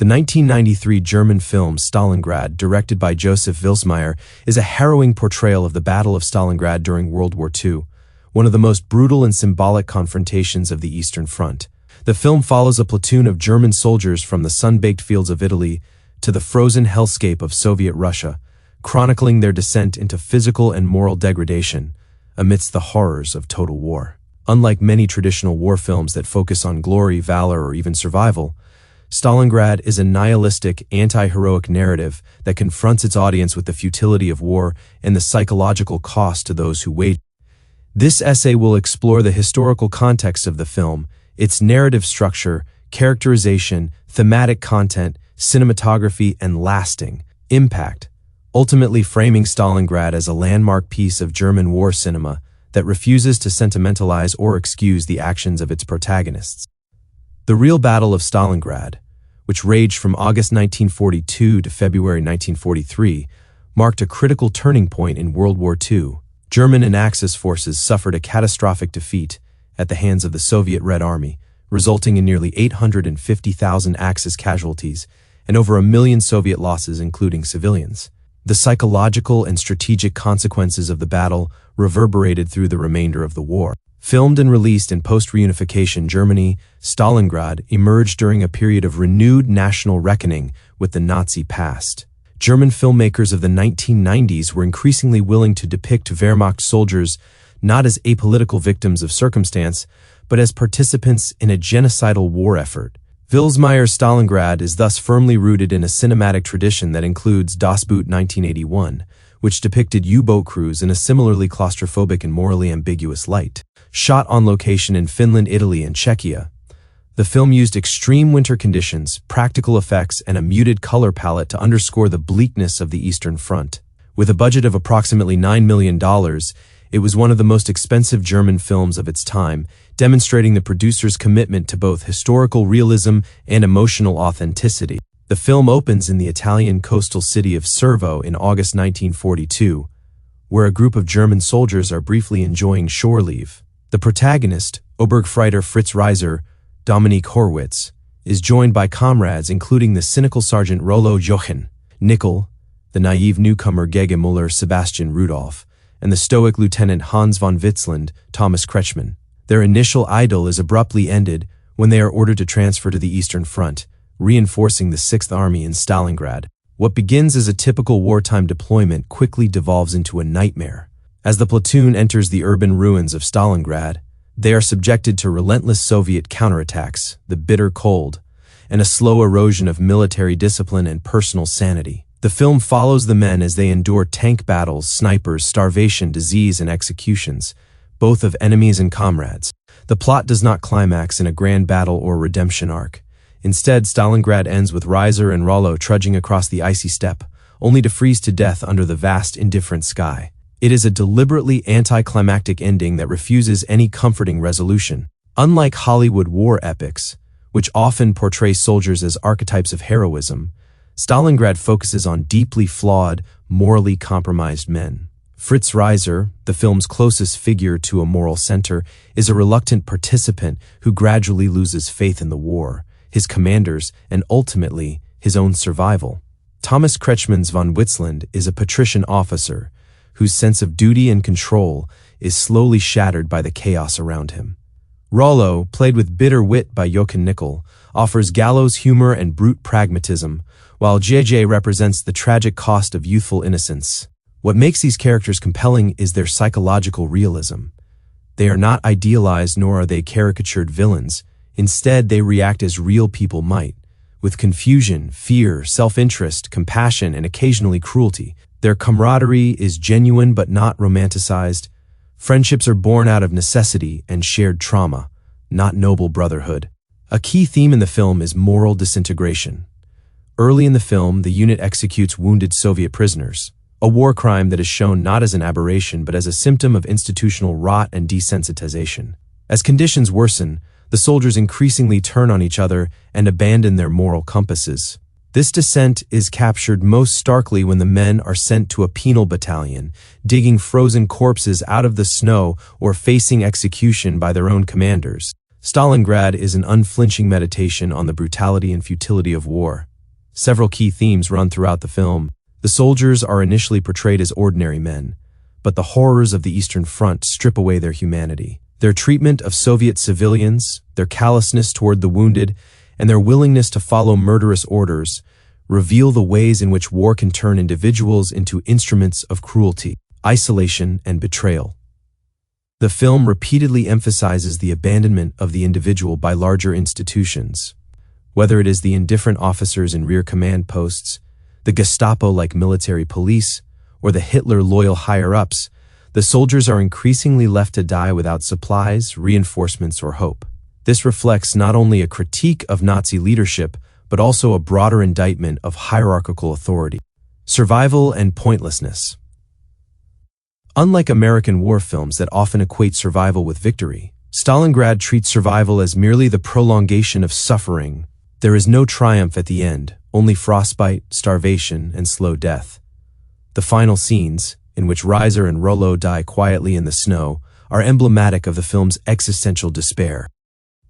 1993 German film Stalingrad, directed by Joseph Vilsmeier, is a harrowing portrayal of the Battle of Stalingrad during World War II, one of the most brutal and symbolic confrontations of the Eastern Front. The film follows a platoon of German soldiers from the sun-baked fields of Italy to the frozen hellscape of Soviet Russia, chronicling their descent into physical and moral degradation amidst the horrors of total war. Unlike many traditional war films that focus on glory, valor, or even survival, Stalingrad is a nihilistic, anti-heroic narrative that confronts its audience with the futility of war and the psychological cost to those who wage it. This essay will explore the historical context of the film, its narrative structure, characterization, thematic content, cinematography, and lasting impact, ultimately framing Stalingrad as a landmark piece of German war cinema that refuses to sentimentalize or excuse the actions of its protagonists. The real Battle of Stalingrad, which raged from August 1942 to February 1943, marked a critical turning point in World War II. German and Axis forces suffered a catastrophic defeat at the hands of the Soviet Red Army, resulting in nearly 850,000 Axis casualties and over 1 million Soviet losses, including civilians. The psychological and strategic consequences of the battle reverberated through the remainder of the war. Filmed and released in post-reunification Germany, Stalingrad emerged during a period of renewed national reckoning with the Nazi past. German filmmakers of the 1990s were increasingly willing to depict Wehrmacht soldiers not as apolitical victims of circumstance, but as participants in a genocidal war effort. Vilsmeier's Stalingrad is thus firmly rooted in a cinematic tradition that includes Das Boot 1981, which depicted U-boat crews in a similarly claustrophobic and morally ambiguous light. Shot on location in Finland, Italy, and Czechia, the film used extreme winter conditions, practical effects, and a muted color palette to underscore the bleakness of the Eastern Front. With a budget of approximately $9 million, it was one of the most expensive German films of its time, demonstrating the producer's commitment to both historical realism and emotional authenticity. The film opens in the Italian coastal city of Cervo in August 1942, where a group of German soldiers are briefly enjoying shore leave. The protagonist, Obergefreiter Fritz Reiser, Dominique Horwitz, is joined by comrades including the cynical Sergeant Rollo Jochen, Nickel, the naive newcomer Gege Muller Sebastian Rudolph, and the stoic Lieutenant Hans von Witzland, Thomas Kretschmann. Their initial idyll is abruptly ended when they are ordered to transfer to the Eastern Front, reinforcing the 6th Army in Stalingrad. What begins as a typical wartime deployment quickly devolves into a nightmare. As the platoon enters the urban ruins of Stalingrad, they are subjected to relentless Soviet counterattacks, the bitter cold, and a slow erosion of military discipline and personal sanity. The film follows the men as they endure tank battles, snipers, starvation, disease, and executions, both of enemies and comrades. The plot does not climax in a grand battle or redemption arc. Instead, Stalingrad ends with Reiser and Rollo trudging across the icy steppe, only to freeze to death under the vast, indifferent sky. It is a deliberately anticlimactic ending that refuses any comforting resolution. Unlike Hollywood war epics, which often portray soldiers as archetypes of heroism, Stalingrad focuses on deeply flawed, morally compromised men. Fritz Reiser, the film's closest figure to a moral center, is a reluctant participant who gradually loses faith in the war, his commanders, and ultimately, his own survival. Thomas Kretschmann's von Witzland is a patrician officer whose sense of duty and control is slowly shattered by the chaos around him. Rollo, played with bitter wit by Jochen Nickel, offers gallows humor and brute pragmatism, while JJ represents the tragic cost of youthful innocence. What makes these characters compelling is their psychological realism. They are not idealized nor are they caricatured villains. Instead, they react as real people might, with confusion, fear, self-interest, compassion, and occasionally cruelty. Their camaraderie is genuine but not romanticized. Friendships are born out of necessity and shared trauma, not noble brotherhood. A key theme in the film is moral disintegration. Early in the film, the unit executes wounded Soviet prisoners, a war crime that is shown not as an aberration but as a symptom of institutional rot and desensitization. As conditions worsen, the soldiers increasingly turn on each other and abandon their moral compasses. This dissent is captured most starkly when the men are sent to a penal battalion, digging frozen corpses out of the snow or facing execution by their own commanders. Stalingrad is an unflinching meditation on the brutality and futility of war. Several key themes run throughout the film. The soldiers are initially portrayed as ordinary men, but the horrors of the Eastern Front strip away their humanity. Their treatment of Soviet civilians, their callousness toward the wounded, and their willingness to follow murderous orders reveal the ways in which war can turn individuals into instruments of cruelty, isolation, and betrayal. The film repeatedly emphasizes the abandonment of the individual by larger institutions. Whether it is the indifferent officers in rear command posts, the Gestapo-like military police, or the Hitler-loyal higher-ups, the soldiers are increasingly left to die without supplies, reinforcements, or hope. This reflects not only a critique of Nazi leadership, but also a broader indictment of hierarchical authority. Survival and pointlessness. Unlike American war films that often equate survival with victory, Stalingrad treats survival as merely the prolongation of suffering. There is no triumph at the end, only frostbite, starvation, and slow death. The final scenes, in which Reiser and Rollo die quietly in the snow, are emblematic of the film's existential despair.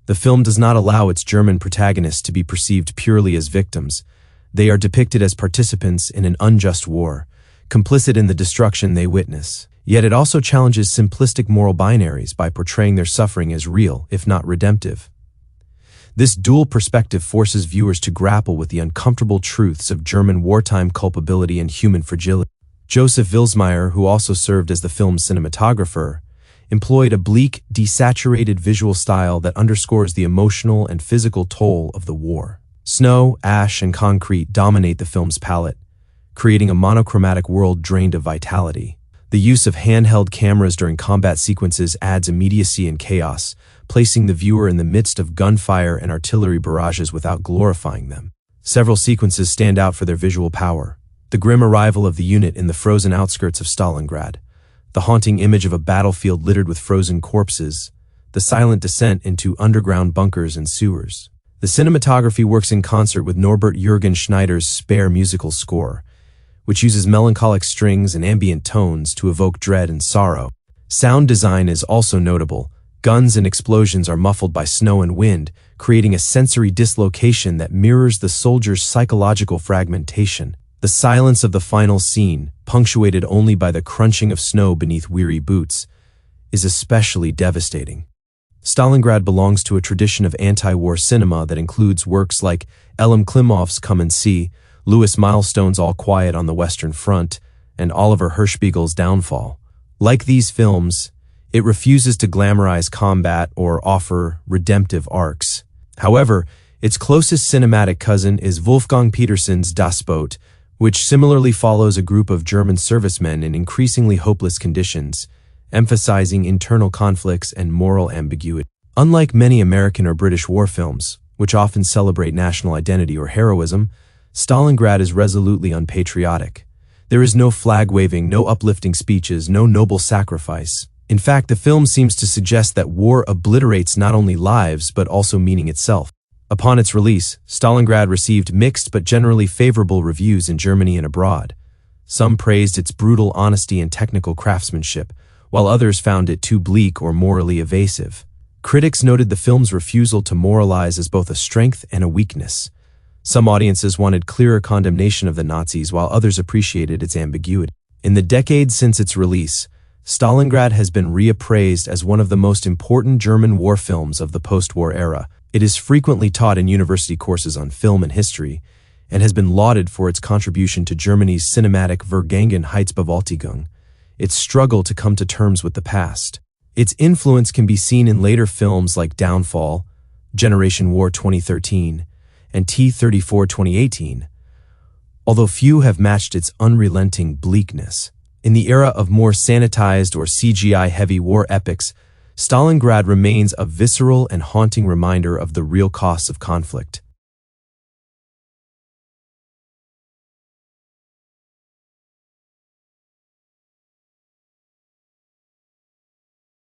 The film does not allow its German protagonists to be perceived purely as victims. They are depicted as participants in an unjust war, complicit in the destruction they witness. Yet it also challenges simplistic moral binaries by portraying their suffering as real, if not redemptive. This dual perspective forces viewers to grapple with the uncomfortable truths of German wartime culpability and human fragility. Joseph Vilsmeier, who also served as the film's cinematographer, employed a bleak, desaturated visual style that underscores the emotional and physical toll of the war. Snow, ash, and concrete dominate the film's palette, creating a monochromatic world drained of vitality. The use of handheld cameras during combat sequences adds immediacy and chaos, placing the viewer in the midst of gunfire and artillery barrages without glorifying them. Several sequences stand out for their visual power. The grim arrival of the unit in the frozen outskirts of Stalingrad, the haunting image of a battlefield littered with frozen corpses, the silent descent into underground bunkers and sewers. The cinematography works in concert with Norbert Jürgen Schneider's spare musical score, which uses melancholic strings and ambient tones to evoke dread and sorrow. Sound design is also notable. Guns and explosions are muffled by snow and wind, creating a sensory dislocation that mirrors the soldiers' psychological fragmentation. The silence of the final scene, punctuated only by the crunching of snow beneath weary boots, is especially devastating. Stalingrad belongs to a tradition of anti-war cinema that includes works like Elem Klimov's Come and See, Louis Milestone's All Quiet on the Western Front, and Oliver Hirschspiegel's Downfall. Like these films, it refuses to glamorize combat or offer redemptive arcs. However, its closest cinematic cousin is Wolfgang Petersen's Das Boot, which similarly follows a group of German servicemen in increasingly hopeless conditions, emphasizing internal conflicts and moral ambiguity. Unlike many American or British war films, which often celebrate national identity or heroism, Stalingrad is resolutely unpatriotic. There is no flag-waving, no uplifting speeches, no noble sacrifice. In fact, the film seems to suggest that war obliterates not only lives but also meaning itself. Upon its release, Stalingrad received mixed but generally favorable reviews in Germany and abroad. Some praised its brutal honesty and technical craftsmanship, while others found it too bleak or morally evasive. Critics noted the film's refusal to moralize as both a strength and a weakness. Some audiences wanted clearer condemnation of the Nazis, while others appreciated its ambiguity. In the decades since its release, Stalingrad has been reappraised as one of the most important German war films of the post-war era. It is frequently taught in university courses on film and history, and has been lauded for its contribution to Germany's cinematic Vergangenheitsbewältigung, its struggle to come to terms with the past. Its influence can be seen in later films like Downfall, Generation War 2013, and T-34 2018, although few have matched its unrelenting bleakness. In the era of more sanitized or CGI-heavy war epics, Stalingrad remains a visceral and haunting reminder of the real costs of conflict.